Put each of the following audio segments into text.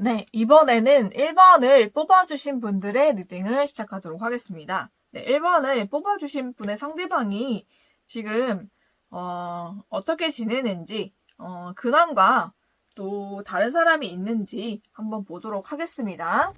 네, 이번에는 1번을 뽑아주신 분들의 리딩을 시작하도록 하겠습니다. 네, 1번을 뽑아주신 분의 상대방이 지금, 어떻게 지내는지, 근황과 또 다른 사람이 있는지 한번 보도록 하겠습니다.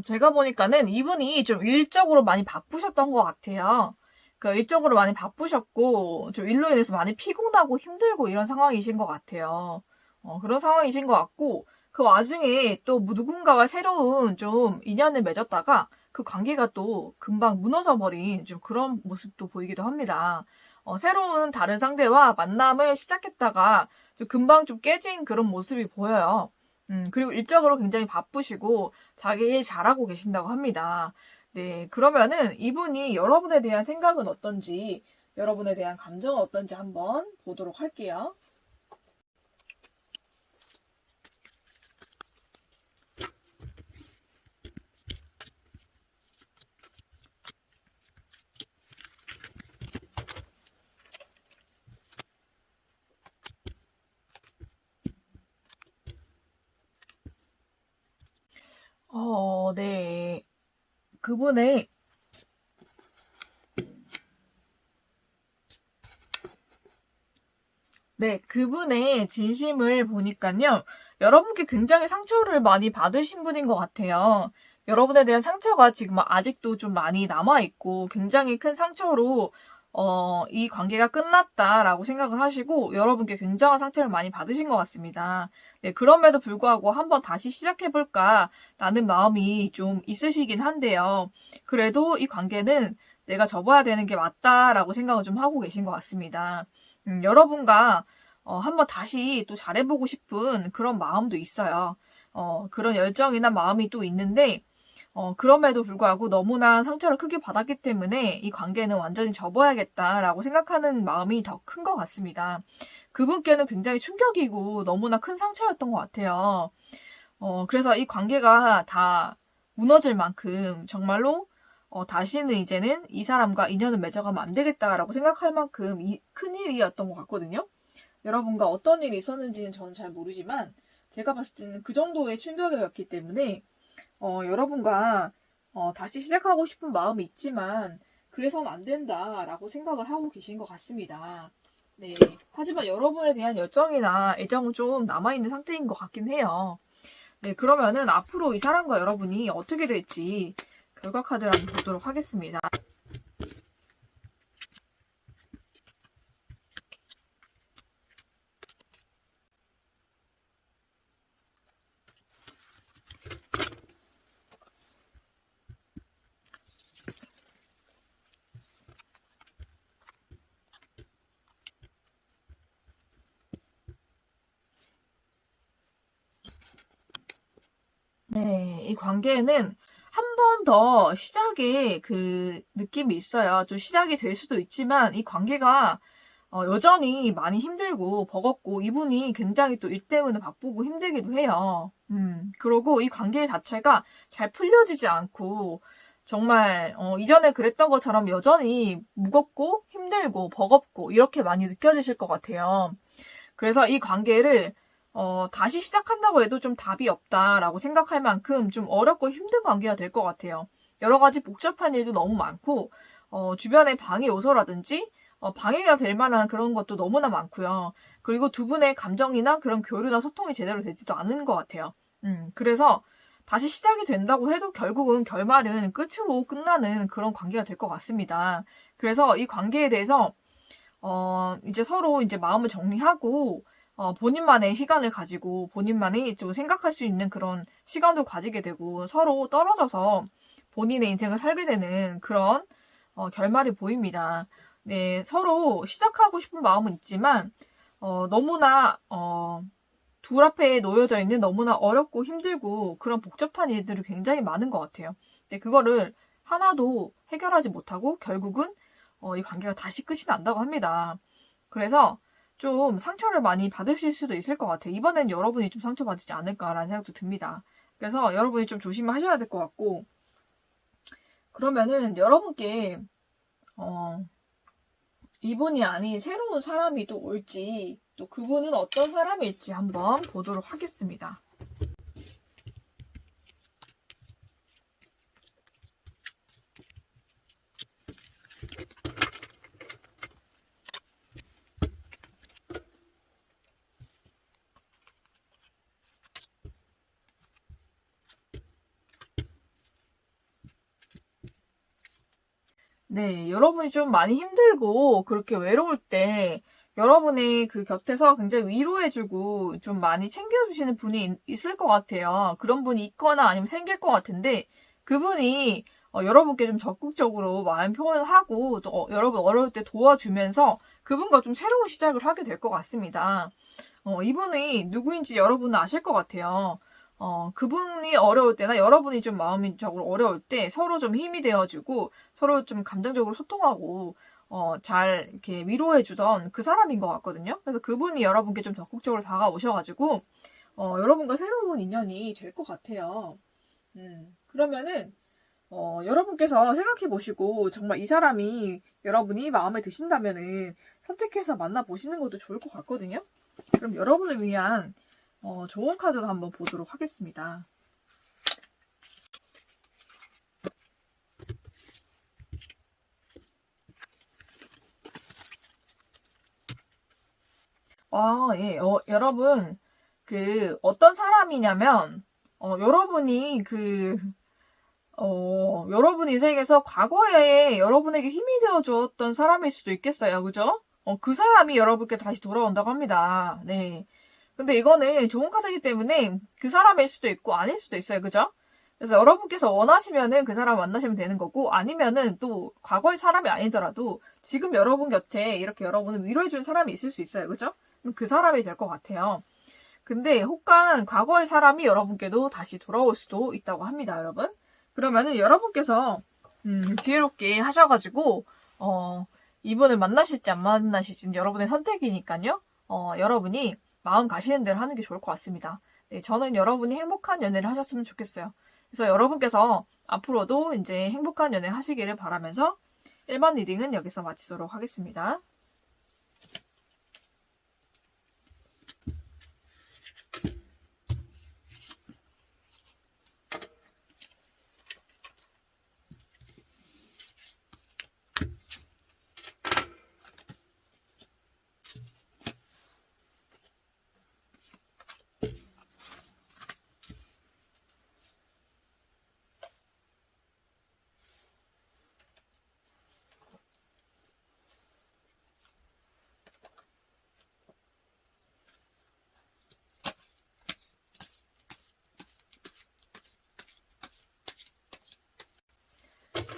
제가 보니까는 이분이 좀 일적으로 많이 바쁘셨던 것 같아요. 일적으로 많이 바쁘셨고, 좀 일로 인해서 많이 피곤하고 힘들고 이런 상황이신 것 같아요. 그런 상황이신 것 같고, 그 와중에 또 누군가와 새로운 좀 인연을 맺었다가 그 관계가 또 금방 무너져 버린 좀 그런 모습도 보이기도 합니다. 새로운 다른 상대와 만남을 시작했다가 좀 금방 좀 깨진 그런 모습이 보여요. 그리고 일적으로 굉장히 바쁘시고 자기 일 잘하고 계신다고 합니다. 네, 그러면은 이분이 여러분에 대한 생각은 어떤지, 여러분에 대한 감정은 어떤지 한번 보도록 할게요. 네. 그분의 네, 그분의 진심을 보니까요, 여러분께 굉장히 상처를 많이 받으신 분인 것 같아요. 여러분에 대한 상처가 지금 아직도 좀 많이 남아있고, 굉장히 큰 상처로, 이 관계가 끝났다라고 생각을 하시고, 여러분께 굉장한 상처를 많이 받으신 것 같습니다. 네, 그럼에도 불구하고 한번 다시 시작해볼까라는 마음이 좀 있으시긴 한데요. 그래도 이 관계는 내가 접어야 되는 게 맞다라고 생각을 좀 하고 계신 것 같습니다. 여러분과 한번 다시 또 잘해보고 싶은 그런 마음도 있어요. 그런 열정이나 마음이 또 있는데, 그럼에도 불구하고 너무나 상처를 크게 받았기 때문에 이 관계는 완전히 접어야겠다라고 생각하는 마음이 더 큰 것 같습니다. 그분께는 굉장히 충격이고 너무나 큰 상처였던 것 같아요. 그래서 이 관계가 다 무너질 만큼 정말로 다시는 이제는 이 사람과 인연을 맺어가면 안 되겠다라고 생각할 만큼 큰 일이었던 것 같거든요. 여러분과 어떤 일이 있었는지는 저는 잘 모르지만 제가 봤을 때는 그 정도의 충격이었기 때문에 여러분과 다시 시작하고 싶은 마음이 있지만 그래서는 안 된다라고 생각을 하고 계신 것 같습니다. 네. 하지만 여러분에 대한 열정이나 애정은 좀 남아있는 상태인 것 같긴 해요. 네, 그러면은 앞으로 이 사람과 여러분이 어떻게 될지 결과 카드를 한번 보도록 하겠습니다. 네, 이 관계는 한 번 더 시작의 그 느낌이 있어요. 좀 시작이 될 수도 있지만 이 관계가 여전히 많이 힘들고 버겁고 이분이 굉장히 또 일 때문에 바쁘고 힘들기도 해요. 그러고 이 관계 자체가 잘 풀려지지 않고 정말 이전에 그랬던 것처럼 여전히 무겁고 힘들고 버겁고 이렇게 많이 느껴지실 것 같아요. 그래서 이 관계를 다시 시작한다고 해도 좀 답이 없다라고 생각할 만큼 좀 어렵고 힘든 관계가 될 것 같아요. 여러 가지 복잡한 일도 너무 많고, 주변에 방해 요소라든지, 방해가 될 만한 그런 것도 너무나 많고요. 그리고 두 분의 감정이나 그런 교류나 소통이 제대로 되지도 않은 것 같아요. 그래서 다시 시작이 된다고 해도 결국은 결말은 끝으로 끝나는 그런 관계가 될 것 같습니다. 그래서 이 관계에 대해서 이제 서로 이제 마음을 정리하고, 본인만의 시간을 가지고, 본인만이 좀 생각할 수 있는 그런 시간도 가지게 되고, 서로 떨어져서 본인의 인생을 살게 되는 그런, 결말이 보입니다. 네, 서로 시작하고 싶은 마음은 있지만, 너무나, 둘 앞에 놓여져 있는 너무나 어렵고 힘들고 그런 복잡한 일들이 굉장히 많은 것 같아요. 근데 그거를 하나도 해결하지 못하고 결국은 이 관계가 다시 끝이 난다고 합니다. 그래서 좀 상처를 많이 받으실 수도 있을 것 같아요. 이번엔 여러분이 좀 상처받지 않을까라는 생각도 듭니다. 그래서 여러분이 좀 조심하셔야 될 것 같고, 그러면은 여러분께, 이분이 아닌 새로운 사람이 또 올지, 또 그분은 어떤 사람일지 한번 보도록 하겠습니다. 네, 여러분이 좀 많이 힘들고 그렇게 외로울 때 여러분의 그 곁에서 굉장히 위로해주고 좀 많이 챙겨주시는 분이 있을 것 같아요. 그런 분이 있거나 아니면 생길 것 같은데 그분이 여러분께 좀 적극적으로 마음 표현하고 또 여러분 어려울 때 도와주면서 그분과 좀 새로운 시작을 하게 될 것 같습니다. 이분이 누구인지 여러분은 아실 것 같아요. 그분이 어려울 때나 여러분이 좀 마음적으로 어려울 때 서로 좀 힘이 되어주고 서로 좀 감정적으로 소통하고 잘 이렇게 위로해주던 그 사람인 것 같거든요. 그래서 그분이 여러분께 좀 적극적으로 다가오셔가지고 여러분과 새로운 인연이 될 것 같아요. 그러면은 여러분께서 생각해 보시고 정말 이 사람이 여러분이 마음에 드신다면은 선택해서 만나보시는 것도 좋을 것 같거든요. 그럼 여러분을 위한 좋은 카드도 한번 보도록 하겠습니다. 예, 여러분, 어떤 사람이냐면, 여러분이 여러분 인생에서 과거에 여러분에게 힘이 되어 주었던 사람일 수도 있겠어요. 그죠? 그 사람이 여러분께 다시 돌아온다고 합니다. 네. 근데 이거는 좋은 카드이기 때문에 그 사람일 수도 있고 아닐 수도 있어요. 그죠? 그래서 여러분께서 원하시면은 그 사람 만나시면 되는 거고 아니면은 또 과거의 사람이 아니더라도 지금 여러분 곁에 이렇게 여러분을 위로해주는 사람이 있을 수 있어요. 그죠? 그럼 그 사람이 될 것 같아요. 근데 혹간 과거의 사람이 여러분께도 다시 돌아올 수도 있다고 합니다. 여러분. 그러면은 여러분께서 지혜롭게 하셔가지고 이분을 만나실지 안 만나실지는 여러분의 선택이니까요. 여러분이 마음 가시는 대로 하는 게 좋을 것 같습니다. 네, 저는 여러분이 행복한 연애를 하셨으면 좋겠어요. 그래서 여러분께서 앞으로도 이제 행복한 연애 하시기를 바라면서 일반 리딩은 여기서 마치도록 하겠습니다.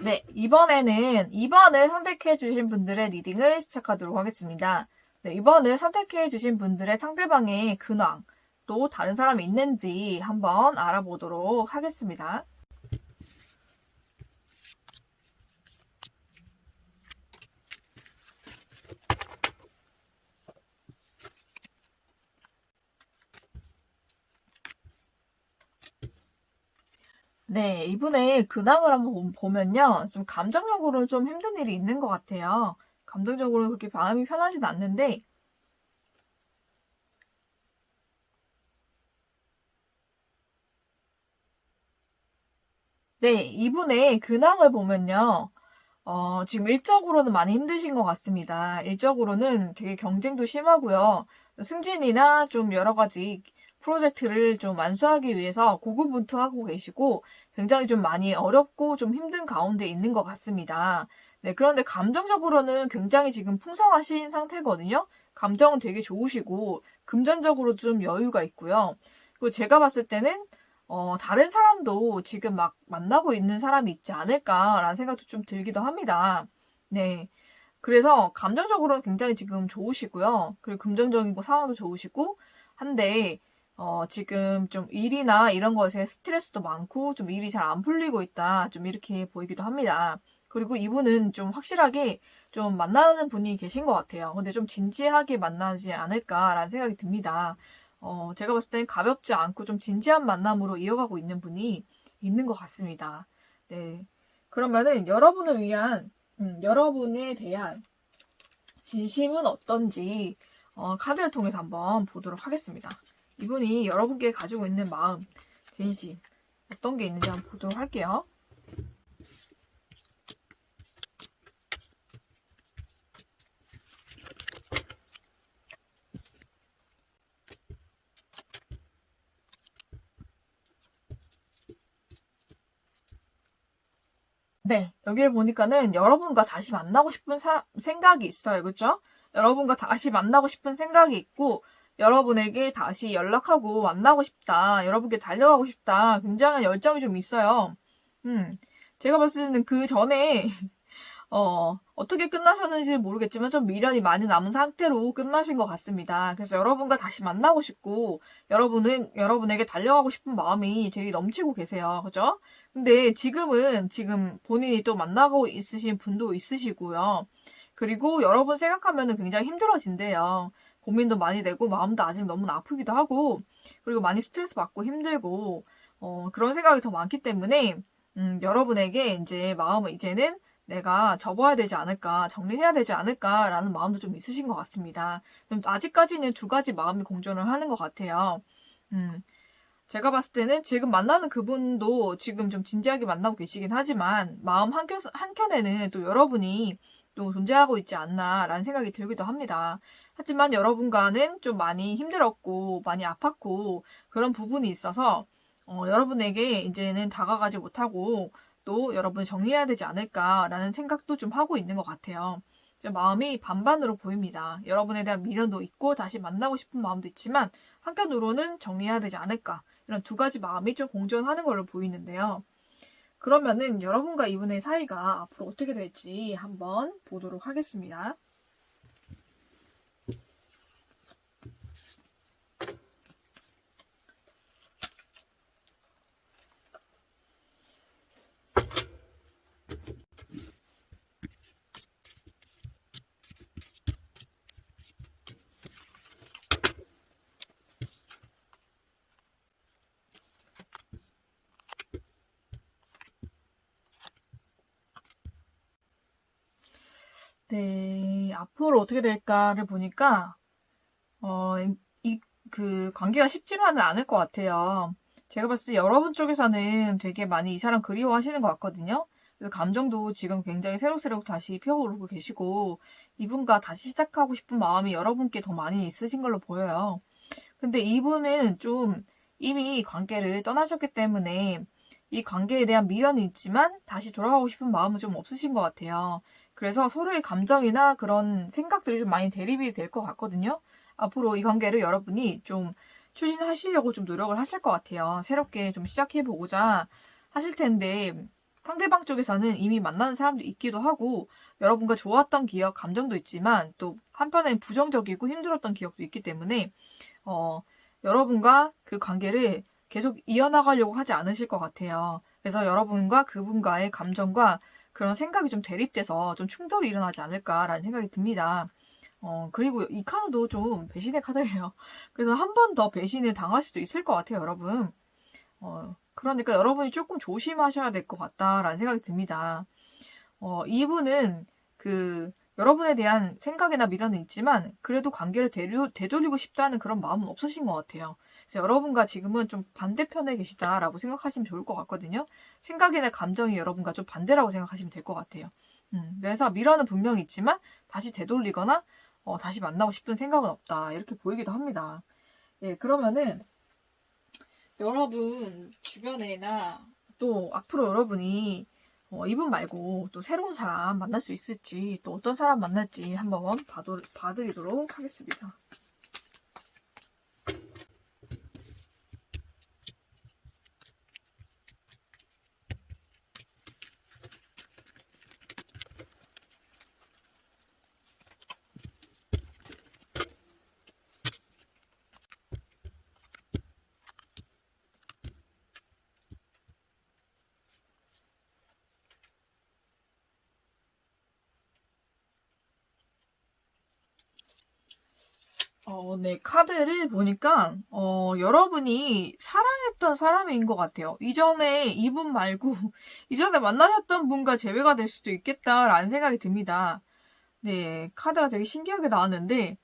네, 이번에는 2번을 선택해주신 분들의 리딩을 시작하도록 하겠습니다. 네, 2번을 선택해주신 분들의 상대방의 근황, 또 다른 사람이 있는지 한번 알아보도록 하겠습니다. 네, 이분의 근황을 한번 보면요. 좀 감정적으로 좀 힘든 일이 있는 것 같아요. 감정적으로 그렇게 마음이 편하진 않는데, 네, 이분의 근황을 보면요. 지금 일적으로는 많이 힘드신 것 같습니다. 일적으로는 되게 경쟁도 심하고요. 승진이나 좀 여러 가지 프로젝트를 좀 완수하기 위해서 고군분투하고 계시고 굉장히 좀 많이 어렵고 좀 힘든 가운데 있는 것 같습니다. 네, 그런데 감정적으로는 굉장히 지금 풍성하신 상태거든요. 감정은 되게 좋으시고 금전적으로 좀 여유가 있고요. 그리고 제가 봤을 때는 다른 사람도 지금 막 만나고 있는 사람이 있지 않을까라는 생각도 좀 들기도 합니다. 네. 그래서 감정적으로는 굉장히 지금 좋으시고요. 그리고 금전적인 상황도 좋으시고 한데, 지금 좀 일이나 이런 것에 스트레스도 많고 좀 일이 잘 안 풀리고 있다. 좀 이렇게 보이기도 합니다. 그리고 이분은 좀 확실하게 좀 만나는 분이 계신 것 같아요. 근데 좀 진지하게 만나지 않을까라는 생각이 듭니다. 제가 봤을 땐 가볍지 않고 좀 진지한 만남으로 이어가고 있는 분이 있는 것 같습니다. 네. 그러면은 여러분을 위한, 여러분에 대한 진심은 어떤지, 카드를 통해서 한번 보도록 하겠습니다. 이분이 여러분께 가지고 있는 마음, 진심, 어떤 게 있는지 한번 보도록 할게요. 네, 여기를 보니까는 여러분과 다시 만나고 싶은 생각이 있어요. 그죠? 여러분과 다시 만나고 싶은 생각이 있고, 여러분에게 다시 연락하고 만나고 싶다. 여러분께 달려가고 싶다. 굉장한 열정이 좀 있어요. 제가 봤을 때는 그 전에 어떻게 끝나셨는지 모르겠지만 좀 미련이 많이 남은 상태로 끝나신 것 같습니다. 그래서 여러분과 다시 만나고 싶고, 여러분에게 달려가고 싶은 마음이 되게 넘치고 계세요. 그죠? 근데 지금 본인이 또 만나고 있으신 분도 있으시고요. 그리고 여러분 생각하면은 굉장히 힘들어진대요. 고민도 많이 되고, 마음도 아직 너무 아프기도 하고, 그리고 많이 스트레스 받고 힘들고, 그런 생각이 더 많기 때문에, 여러분에게 이제 마음을 이제는 내가 접어야 되지 않을까, 정리해야 되지 않을까라는 마음도 좀 있으신 것 같습니다. 아직까지는 두 가지 마음이 공존을 하는 것 같아요. 음, 제가 봤을 때는 지금 만나는 그분도 지금 좀 진지하게 만나고 계시긴 하지만 마음 한켠에는 또 여러분이 또 존재하고 있지 않나라는 생각이 들기도 합니다. 하지만 여러분과는 좀 많이 힘들었고 많이 아팠고 그런 부분이 있어서 여러분에게 이제는 다가가지 못하고 또 여러분이 정리해야 되지 않을까라는 생각도 좀 하고 있는 것 같아요. 마음이 반반으로 보입니다. 여러분에 대한 미련도 있고 다시 만나고 싶은 마음도 있지만 한편으로는 정리해야 되지 않을까 이런 두 가지 마음이 좀 공존하는 걸로 보이는데요. 그러면은 여러분과 이분의 사이가 앞으로 어떻게 될지 한번 보도록 하겠습니다. 네, 앞으로 어떻게 될까를 보니까, 어, 그 관계가 쉽지만은 않을 것 같아요. 제가 봤을 때 여러분 쪽에서는 되게 많이 이 사람 그리워하시는 것 같거든요. 그래서 감정도 지금 굉장히 새록새록 다시 피어오르고 계시고, 이분과 다시 시작하고 싶은 마음이 여러분께 더 많이 있으신 걸로 보여요. 근데 이분은 좀 이미 관계를 떠나셨기 때문에 이 관계에 대한 미련이 있지만 다시 돌아가고 싶은 마음은 좀 없으신 것 같아요. 그래서 서로의 감정이나 그런 생각들이 좀 많이 대립이 될 것 같거든요. 앞으로 이 관계를 여러분이 좀 추진하시려고 좀 노력을 하실 것 같아요. 새롭게 좀 시작해보고자 하실 텐데 상대방 쪽에서는 이미 만나는 사람도 있기도 하고 여러분과 좋았던 기억, 감정도 있지만 또 한편엔 부정적이고 힘들었던 기억도 있기 때문에 여러분과 그 관계를 계속 이어나가려고 하지 않으실 것 같아요. 그래서 여러분과 그분과의 감정과 그런 생각이 좀 대립돼서 좀 충돌이 일어나지 않을까라는 생각이 듭니다. 그리고 이 카드도 좀 배신의 카드예요. 그래서 한 번 더 배신을 당할 수도 있을 것 같아요, 여러분. 그러니까 여러분이 조금 조심하셔야 될 것 같다라는 생각이 듭니다. 이분은 여러분에 대한 생각이나 미련은 있지만 그래도 관계를 되돌리고 싶다는 그런 마음은 없으신 것 같아요. 그래서 여러분과 지금은 좀 반대편에 계시다라고 생각하시면 좋을 것 같거든요. 생각이나 감정이 여러분과 좀 반대라고 생각하시면 될 것 같아요. 그래서 미련은 분명히 있지만 다시 되돌리거나 다시 만나고 싶은 생각은 없다. 이렇게 보이기도 합니다. 예, 그러면은 여러분 주변에나 또 앞으로 여러분이 이분 말고 또 새로운 사람 만날 수 있을지 또 어떤 사람 만날지 한번 봐드리도록 하겠습니다. 네, 카드를 보니까, 여러분이 사랑했던 사람인 것 같아요. 이전에 이분 말고, 이전에 만나셨던 분과 재회가 될 수도 있겠다라는 생각이 듭니다. 네, 카드가 되게 신기하게 나왔는데,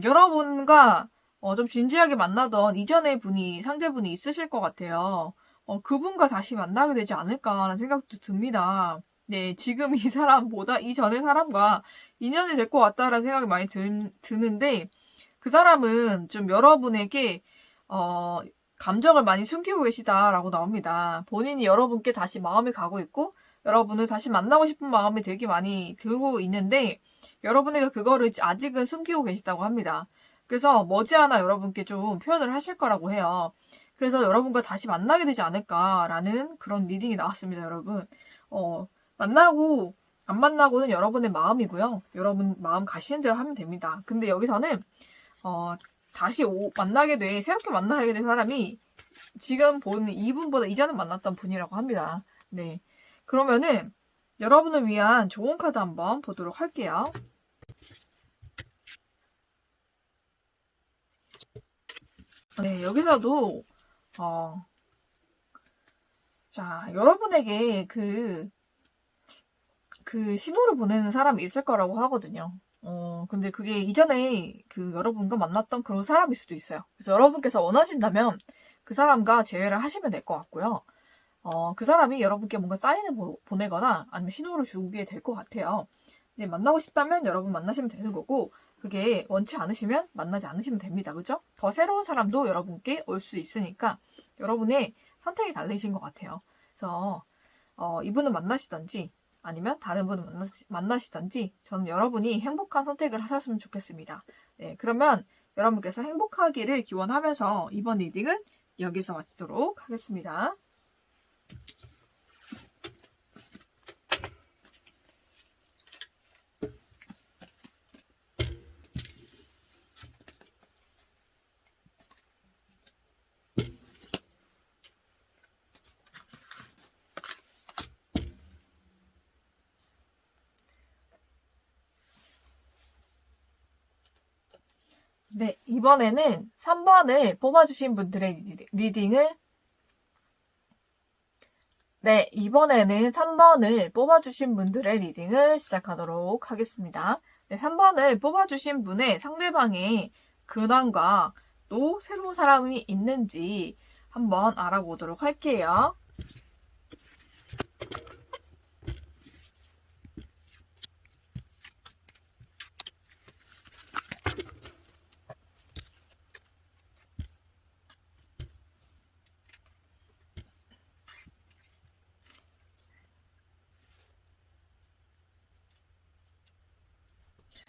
여러분과, 좀 진지하게 만나던 이전의 분이, 상대분이 있으실 것 같아요. 그분과 다시 만나게 되지 않을까라는 생각도 듭니다. 네, 지금 이 사람보다 이전의 사람과 인연이 될 것 같다라는 생각이 많이 드는데, 그 사람은 좀 여러분에게 감정을 많이 숨기고 계시다라고 나옵니다. 본인이 여러분께 다시 마음이 가고 있고 여러분을 다시 만나고 싶은 마음이 되게 많이 들고 있는데 여러분에게 그거를 아직은 숨기고 계시다고 합니다. 그래서 머지않아 여러분께 좀 표현을 하실 거라고 해요. 그래서 여러분과 다시 만나게 되지 않을까라는 그런 리딩이 나왔습니다, 여러분. 만나고 안 만나고는 여러분의 마음이고요. 여러분 마음 가시는 대로 하면 됩니다. 근데 여기서는 다시 새롭게 만나게 된 사람이 지금 본 이분보다 이전에 만났던 분이라고 합니다. 네. 그러면은 여러분을 위한 좋은 카드 한번 보도록 할게요. 네, 여기서도, 자, 여러분에게 그 신호를 보내는 사람이 있을 거라고 하거든요. 근데 그게 이전에 여러분과 만났던 그런 사람일 수도 있어요. 그래서 여러분께서 원하신다면 그 사람과 재회를 하시면 될 것 같고요. 그 사람이 여러분께 뭔가 사인을 보내거나 아니면 신호를 주게 될 것 같아요. 근데 만나고 싶다면 여러분 만나시면 되는 거고, 그게 원치 않으시면 만나지 않으시면 됩니다. 그죠? 더 새로운 사람도 여러분께 올 수 있으니까 여러분의 선택이 달리신 것 같아요. 그래서, 이분을 만나시던지, 아니면 다른 분을 만나시던지 저는 여러분이 행복한 선택을 하셨으면 좋겠습니다. 네, 그러면 여러분께서 행복하기를 기원하면서 이번 리딩은 여기서 마치도록 하겠습니다. 네, 이번에는 3번을 뽑아주신 분들의 리딩을 네, 이번에는 3번을 뽑아주신 분들의 리딩을 시작하도록 하겠습니다. 네, 3번을 뽑아주신 분의 상대방의 근황과 또 새로운 사람이 있는지 한번 알아보도록 할게요.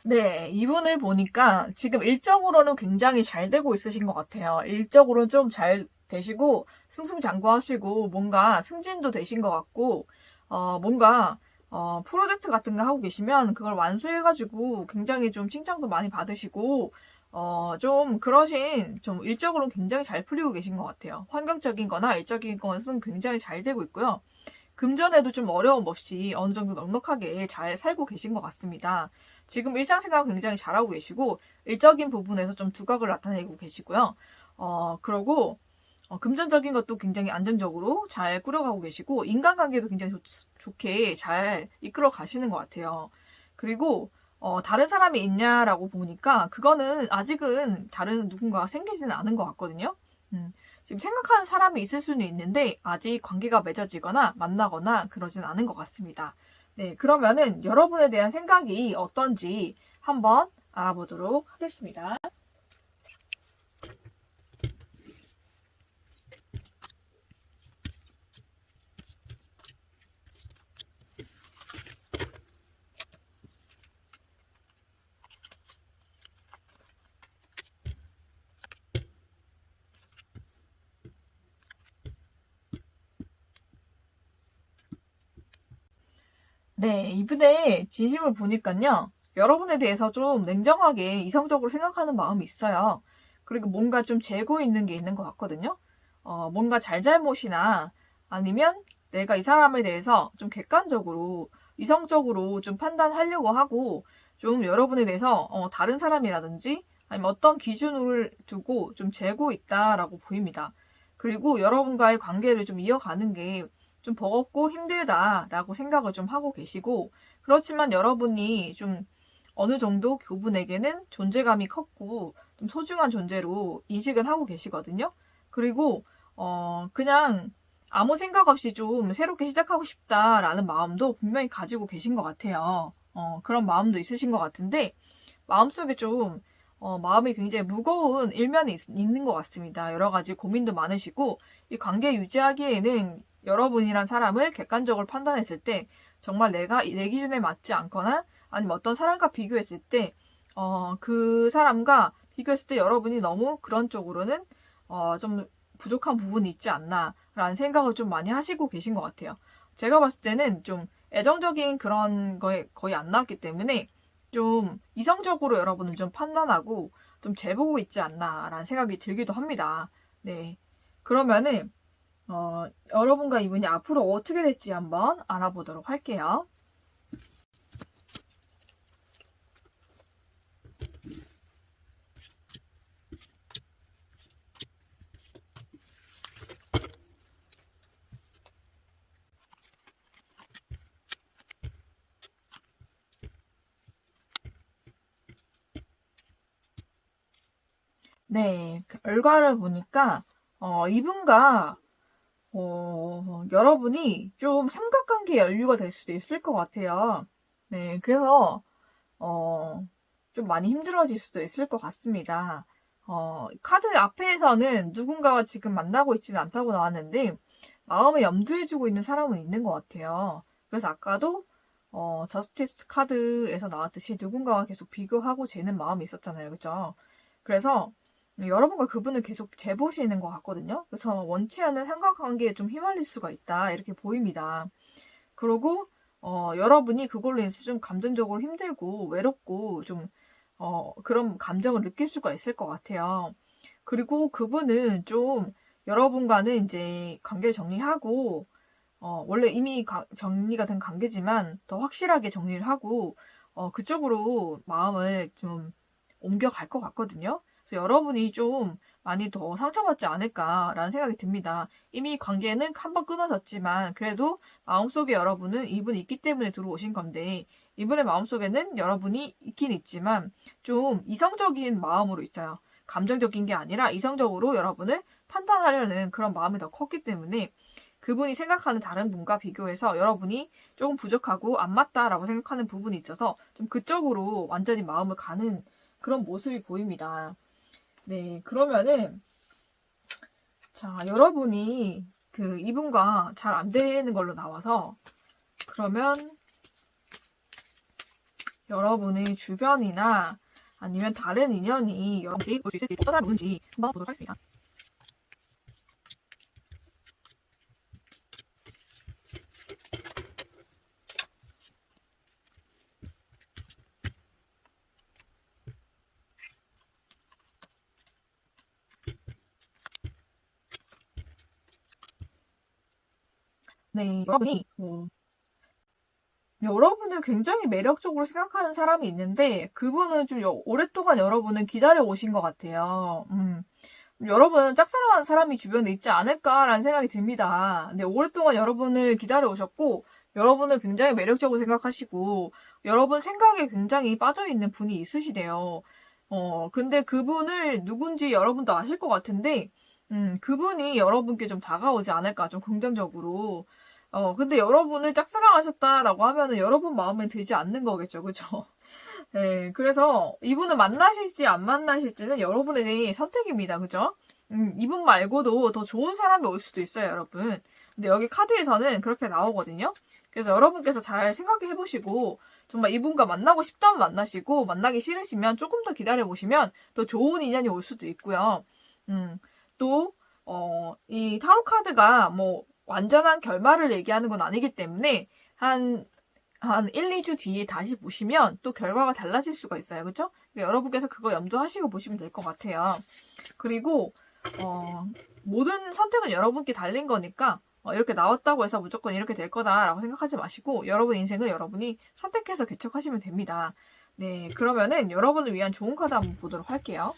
네, 이분을 보니까 지금 일적으로는 굉장히 잘 되고 있으신 것 같아요. 일적으로는 좀 잘 되시고 승승장구하시고 뭔가 승진도 되신 것 같고 뭔가 프로젝트 같은 거 하고 계시면 그걸 완수해가지고 굉장히 좀 칭찬도 많이 받으시고 좀 그러신 좀 일적으로는 굉장히 잘 풀리고 계신 것 같아요. 환경적인 거나 일적인 것은 굉장히 잘 되고 있고요. 금전에도 좀 어려움 없이 어느 정도 넉넉하게 잘 살고 계신 것 같습니다. 지금 일상생활 굉장히 잘하고 계시고, 일적인 부분에서 좀 두각을 나타내고 계시고요. 그러고, 금전적인 것도 굉장히 안정적으로 잘 꾸려가고 계시고, 인간관계도 굉장히 좋게 잘 이끌어 가시는 것 같아요. 그리고, 다른 사람이 있냐라고 보니까, 그거는 아직은 다른 누군가가 생기지는 않은 것 같거든요. 지금 생각하는 사람이 있을 수는 있는데 아직 관계가 맺어지거나 만나거나 그러진 않은 것 같습니다. 네, 그러면은 여러분에 대한 생각이 어떤지 한번 알아보도록 하겠습니다. 네, 이분의 진심을 보니까요. 여러분에 대해서 좀 냉정하게 이성적으로 생각하는 마음이 있어요. 그리고 뭔가 좀 재고 있는 게 있는 것 같거든요. 뭔가 잘잘못이나 아니면 내가 이 사람에 대해서 좀 객관적으로, 이성적으로 좀 판단하려고 하고 좀 여러분에 대해서 다른 사람이라든지 아니면 어떤 기준을 두고 좀 재고 있다라고 보입니다. 그리고 여러분과의 관계를 좀 이어가는 게 좀 버겁고 힘들다라고 생각을 좀 하고 계시고, 그렇지만 여러분이 좀 어느 정도 그분에게는 존재감이 컸고 좀 소중한 존재로 인식은 하고 계시거든요. 그리고 그냥 아무 생각 없이 좀 새롭게 시작하고 싶다라는 마음도 분명히 가지고 계신 것 같아요. 그런 마음도 있으신 것 같은데, 마음속에 좀 마음이 굉장히 무거운 일면이 있는 것 같습니다. 여러 가지 고민도 많으시고, 이 관계 유지하기에는 여러분이란 사람을 객관적으로 판단했을 때 정말 내 기준에 맞지 않거나 아니면 어떤 사람과 비교했을 때 그 사람과 비교했을 때 여러분이 너무 그런 쪽으로는 좀 부족한 부분이 있지 않나라는 생각을 좀 많이 하시고 계신 것 같아요. 제가 봤을 때는 좀 애정적인 그런 거에 거의 안 나왔기 때문에 좀 이성적으로 여러분은 좀 판단하고 좀 재보고 있지 않나라는 생각이 들기도 합니다. 네. 그러면은 여러분과 이분이 앞으로 어떻게 될지 한번 알아보도록 할게요. 네, 결과를 보니까 이분과 여러분이 좀 삼각관계 연류가 될 수도 있을 것 같아요. 네, 그래서 좀 많이 힘들어질 수도 있을 것 같습니다. 카드 앞에서는 누군가가 지금 만나고 있지는 않다고 나왔는데, 마음에 염두해주고 있는 사람은 있는 것 같아요. 그래서 아까도, 저스티스 카드에서 나왔듯이 누군가와 계속 비교하고 재는 마음이 있었잖아요. 그죠? 그래서, 여러분과 그분을 계속 재보시는 것 같거든요. 그래서 원치 않는 삼각관계에 좀 휘말릴 수가 있다. 이렇게 보입니다. 그리고, 여러분이 그걸로 인해서 좀 감정적으로 힘들고 외롭고 좀 그런 감정을 느낄 수가 있을 것 같아요. 그리고 그분은 좀 여러분과는 이제 관계를 정리하고, 원래 이미 정리가 된 관계지만 더 확실하게 정리를 하고, 그쪽으로 마음을 좀 옮겨갈 것 같거든요. 그래서 여러분이 좀 많이 더 상처받지 않을까라는 생각이 듭니다. 이미 관계는 한번 끊어졌지만 그래도 마음속에 여러분은 이분이 있기 때문에 들어오신 건데, 이분의 마음속에는 여러분이 있긴 있지만 좀 이성적인 마음으로 있어요. 감정적인 게 아니라 이성적으로 여러분을 판단하려는 그런 마음이 더 컸기 때문에 그분이 생각하는 다른 분과 비교해서 여러분이 조금 부족하고 안 맞다라고 생각하는 부분이 있어서 좀 그쪽으로 완전히 마음을 가는 그런 모습이 보입니다. 네, 그러면은 자, 여러분이 이분과 잘 안 되는 걸로 나와서, 그러면 여러분의 주변이나 아니면 다른 인연이 여러분께 볼 수 있을지 어떤 사람이 오는지 한번 보도록 하겠습니다. 네, 여러분을 굉장히 매력적으로 생각하는 사람이 있는데, 그분은 좀 오랫동안 여러분을 기다려 오신 것 같아요. 여러분 짝사랑하는 사람이 주변에 있지 않을까라는 생각이 듭니다. 근데 오랫동안 여러분을 기다려 오셨고, 여러분을 굉장히 매력적으로 생각하시고, 여러분 생각에 굉장히 빠져있는 분이 있으시대요. 근데 그분을 누군지 여러분도 아실 것 같은데, 그분이 여러분께 좀 다가오지 않을까, 좀 긍정적으로. 근데 여러분을 짝사랑하셨다라고 하면은 여러분 마음에 들지 않는 거겠죠. 그죠? 네, 그래서 이분을 만나실지 안 만나실지는 여러분의 선택입니다. 그죠? 이분 말고도 더 좋은 사람이 올 수도 있어요, 여러분. 근데 여기 카드에서는 그렇게 나오거든요. 그래서 여러분께서 잘 생각해 보시고, 정말 이분과 만나고 싶다면 만나시고, 만나기 싫으시면 조금 더 기다려 보시면 더 좋은 인연이 올 수도 있고요. 또, 이 타로 카드가 뭐, 완전한 결말을 얘기하는 건 아니기 때문에, 한 1, 2주 뒤에 다시 보시면 또 결과가 달라질 수가 있어요. 그쵸? 여러분께서 그거 염두하시고 보시면 될 것 같아요. 그리고, 모든 선택은 여러분께 달린 거니까, 이렇게 나왔다고 해서 무조건 이렇게 될 거다라고 생각하지 마시고, 여러분 인생을 여러분이 선택해서 개척하시면 됩니다. 네, 그러면은 여러분을 위한 좋은 카드 한번 보도록 할게요.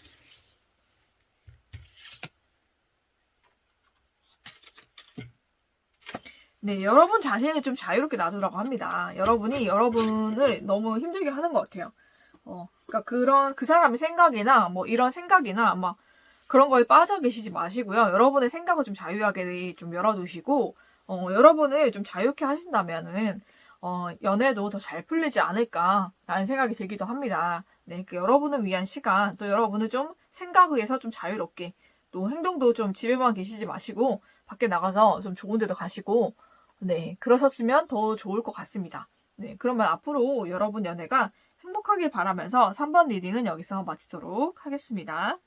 네, 여러분 자신을 좀 자유롭게 놔두라고 합니다. 여러분이 여러분을 너무 힘들게 하는 것 같아요. 그러니까 그 사람의 생각이나 뭐 이런 생각이나 막 그런 거에 빠져 계시지 마시고요. 여러분의 생각을 좀 자유하게 좀 열어두시고, 여러분을 좀 자유롭게 하신다면은, 연애도 더 잘 풀리지 않을까라는 생각이 들기도 합니다. 네, 그 여러분을 위한 시간, 또 여러분을 좀 생각에서 좀 자유롭게, 또 행동도 좀 집에만 계시지 마시고, 밖에 나가서 좀 좋은 데도 가시고, 네, 그러셨으면 더 좋을 것 같습니다. 네, 그러면 앞으로 여러분 연애가 행복하길 바라면서 3번 리딩은 여기서 마치도록 하겠습니다.